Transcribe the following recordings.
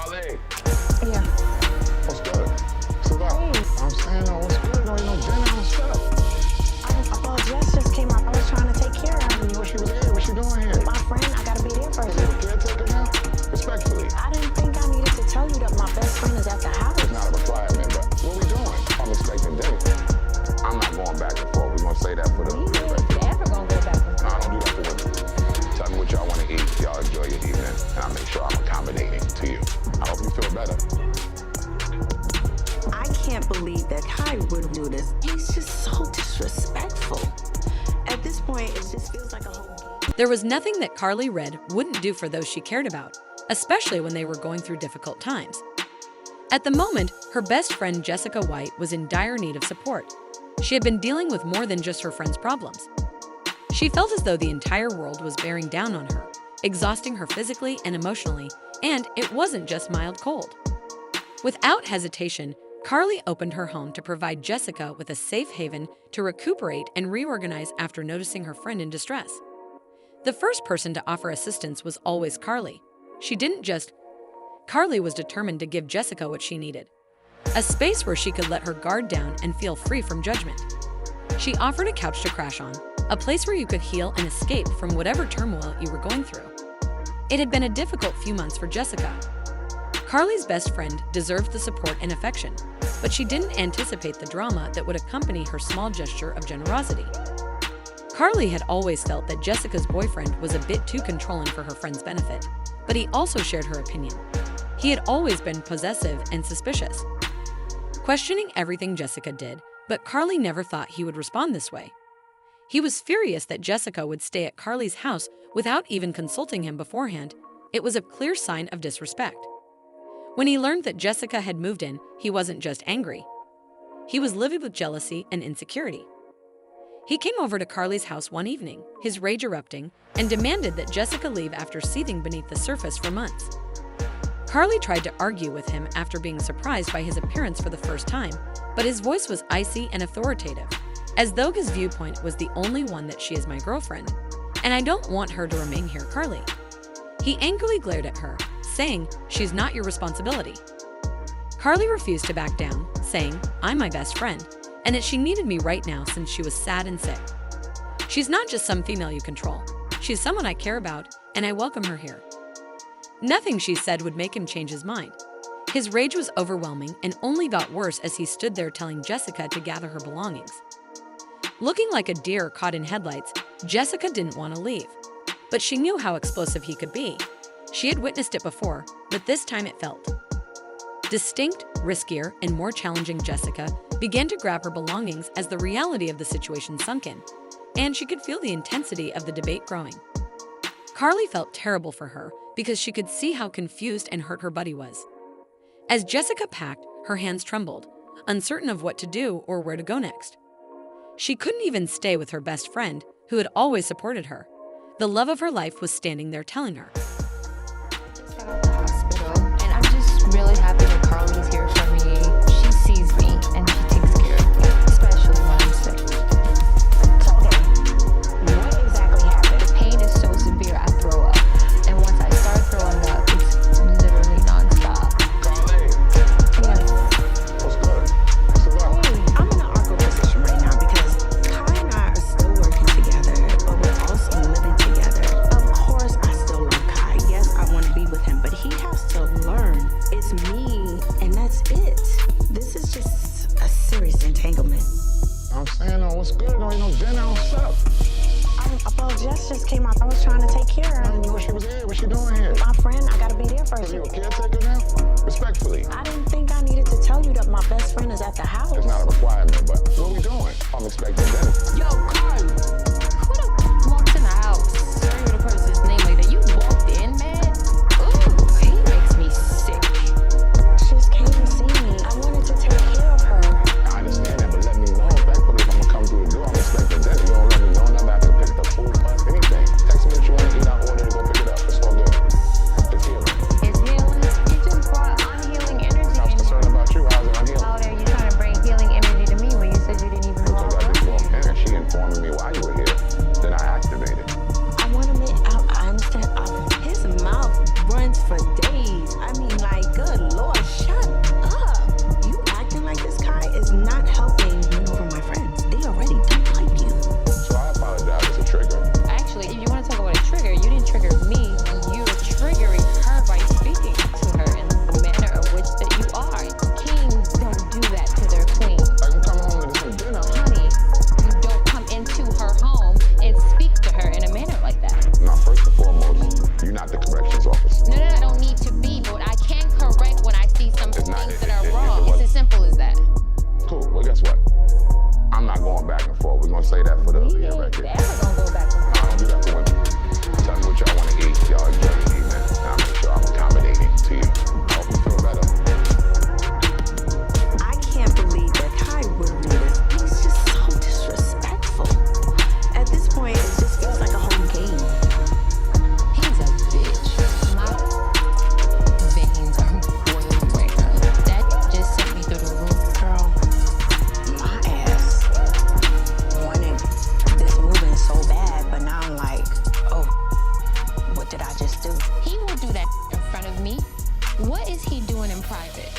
Karlie, Yeah. what's good? What's up? I'm saying, what's good? No, you know, dinner and stuff. Well, Jess just came up. I was trying to take care of I her. didn't know she was here. What's she doing here? My friend, I gotta be there for Is you her. a caretaker now? Respectfully. I didn't think I needed to tell you that my best friend is at the house. It's not a requirement, but what we doing? I'm expecting dinner. I'm not going back and forth. We're going to say that for the You crib right ain't there. ever gonna go back and No, I don't do that for women. Tell me what y'all want to eat. Y'all enjoy your evening, and I'll make sure I'm accommodating to you. I hope you feel better. I can't believe that Kai would do this. He's just so disrespectful. At this point, it just feels like a whole game. There was nothing that Karlie Red wouldn't do for those she cared about, especially when they were going through difficult times. At the moment, her best friend Jessica White was in dire need of support. She had been dealing with more than just her friend's problems. She felt as though the entire world was bearing down on her, exhausting her physically and emotionally, and it wasn't just mild cold. Without hesitation, Karlie opened her home to provide Jessica with a safe haven to recuperate and reorganize after noticing her friend in distress. The first person to offer assistance was always Karlie. Karlie was determined to give Jessica what she needed, a space where she could let her guard down and feel free from judgment. She offered a couch to crash on, a place where you could heal and escape from whatever turmoil you were going through. It had been a difficult few months for Jessica. Karlie's best friend deserved the support and affection, but she didn't anticipate the drama that would accompany her small gesture of generosity. Karlie had always felt that Jessica's boyfriend was a bit too controlling for her friend's benefit, but he also shared her opinion. He had always been possessive and suspicious, questioning everything Jessica did, but Karlie never thought he would respond this way. He was furious that Jessica would stay at Karlie's house without even consulting him beforehand. It was a clear sign of disrespect. When he learned that Jessica had moved in, he wasn't just angry. He was livid with jealousy and insecurity. He came over to Karlie's house one evening, his rage erupting, and demanded that Jessica leave after seething beneath the surface for months. Karlie tried to argue with him after being surprised by his appearance for the first time, but his voice was icy and authoritative, as though his viewpoint was the only one that she is my girlfriend, and I don't want her to remain here, Karlie. He angrily glared at her, saying, "She's not your responsibility." Karlie refused to back down, saying, "I'm my best friend, and that she needed me right now since she was sad and sick. She's not just some female you control. She's someone I care about, and I welcome her here." Nothing she said would make him change his mind. His rage was overwhelming and only got worse as he stood there telling Jessica to gather her belongings. Looking like a deer caught in headlights, Jessica didn't want to leave, but she knew how explosive he could be. She had witnessed it before, but this time it felt distinct, riskier, and more challenging. Jessica began to grab her belongings as the reality of the situation sunk in, and she could feel the intensity of the debate growing. Karlie felt terrible for her because she could see how confused and hurt her buddy was. As Jessica packed, her hands trembled, uncertain of what to do or where to go next. She couldn't even stay with her best friend, who had always supported her. The love of her life was standing there telling her. Just got out of the hospital, and I'm just really happy that Karlie's here for me. She sees me, and she takes care of me, especially when I'm sick. So, okay, what exactly happened? The pain is so severe, I throw up. And once I start throwing up, it's literally nonstop. Karlie, Yeah. what's good? What's up? I'm in an awkward position right now because Kai and I are still working together, but we're also living together. Of course, I still love Kai. Yes, I want to be with him, but he has to learn it's me, and that's it. This is just a serious entanglement. I'm saying, what's good? No, you know, dinner and stuff. Well, Jess just came up. I was trying to take care I of didn't know she was here. What's she doing here? my friend. I gotta be there for Is you a her. caretaker now? Respectfully. I didn't think I needed to tell you that my best friend is at the house. It's not a requirement, but what we doing? I'm expecting dinner. Yo, Karlie, who the walks in the house? Sorry for the person's name like that. You walked in, man? Ooh, he makes me sick. She just came to see me. I wanted to take care of her. I understand that, but let me know respectfully if I'm gonna come through the door. I'm expecting dinner. You don't let me know, and I'm not gonna pick up food, anything. Text me what you want to eat, I'll order to go pick it up. It's all good. It's healing. It's healing. You just brought unhealing energy I was in concerned here. about you. How's it unhealing? How are you trying to bring healing energy to me when you said you didn't even Because walk I in just walked here? in and she informing me why you were here. What is he doing in private?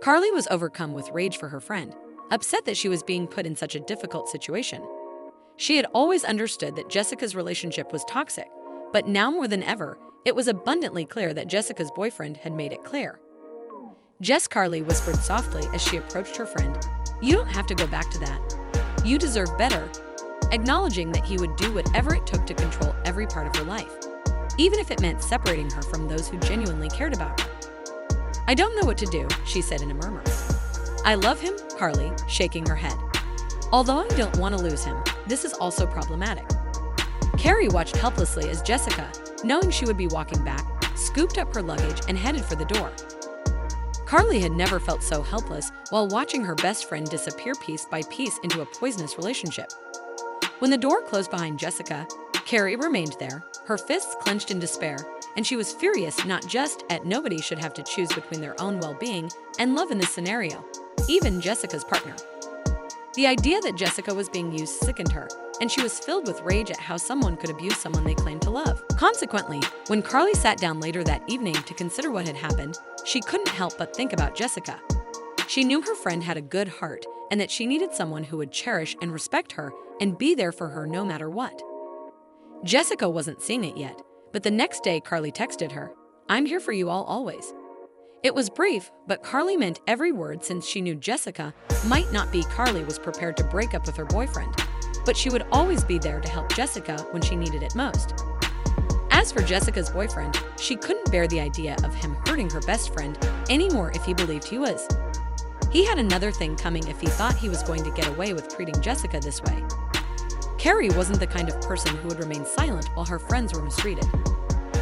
Karlie was overcome with rage for her friend, upset that she was being put in such a difficult situation. She had always understood that Jessica's relationship was toxic, but now more than ever, it was abundantly clear that Jessica's boyfriend had made it clear. Karlie whispered softly as she approached her friend, "You don't have to go back to that. You deserve better," acknowledging that he would do whatever it took to control every part of her life, even if it meant separating her from those who genuinely cared about her. "I don't know what to do," she said in a murmur. "I love him," Karlie, shaking her head. "Although I don't want to lose him, this is also problematic." Carrie watched helplessly as Jessica, knowing she would be walking back, scooped up her luggage and headed for the door. Karlie had never felt so helpless while watching her best friend disappear piece by piece into a poisonous relationship. When the door closed behind Jessica, Carrie remained there, her fists clenched in despair, and she was furious not just at nobody should have to choose between their own well-being and love in this scenario, even Jessica's partner. The idea that Jessica was being used sickened her, and she was filled with rage at how someone could abuse someone they claimed to love. Consequently, when Karlie sat down later that evening to consider what had happened, she couldn't help but think about Jessica. She knew her friend had a good heart and that she needed someone who would cherish and respect her and be there for her no matter what. Jessica wasn't seeing it yet, but the next day Karlie texted her, "I'm here for you all always." It was brief, but Karlie meant every word since she knew Jessica might not be Karlie was prepared to break up with her boyfriend, but she would always be there to help Jessica when she needed it most. As for Jessica's boyfriend, she couldn't bear the idea of him hurting her best friend anymore if he believed he was. He had another thing coming if he thought he was going to get away with treating Jessica this way. Carrie wasn't the kind of person who would remain silent while her friends were mistreated.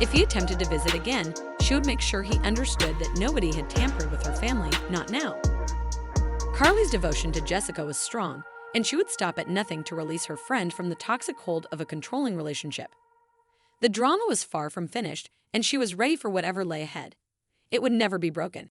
If he attempted to visit again, she would make sure he understood that nobody had tampered with her family, not now. Karlie's devotion to Jessica was strong, and she would stop at nothing to release her friend from the toxic hold of a controlling relationship. The drama was far from finished, and she was ready for whatever lay ahead. It would never be broken.